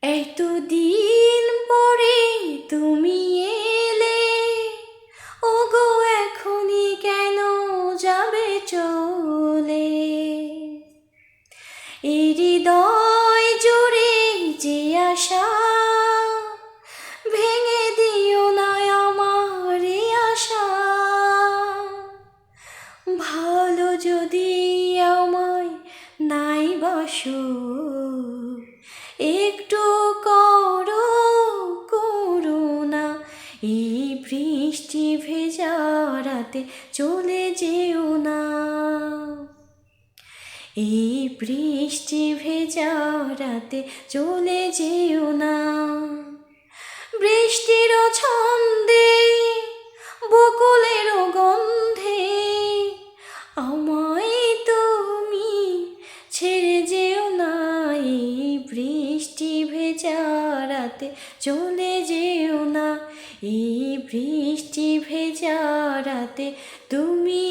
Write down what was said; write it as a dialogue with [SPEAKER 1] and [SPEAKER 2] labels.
[SPEAKER 1] এতদিন পরে তুমি এলে, ওগো এখনই কেন যাবে চলে? এই হৃদয় জুড়ে যে আশা, ভেঙে দিও না আমার এই আশা। ভালো যদি আমায় নাই বাসো, একটু করো করুণা। এই বৃষ্টি ভেজা রাতে চলে যেও না, এই বৃষ্টি ভেজা রাতে চলে যেও না। বৃষ্টিরও ছন্দে বকুলেরও গন্ধে আমায় তুমি ছেড়ে যেও না। এই বৃষ্টি ভেজা রাতে চলে যেও না, এই বৃষ্টি ভেজা রাতে তুমি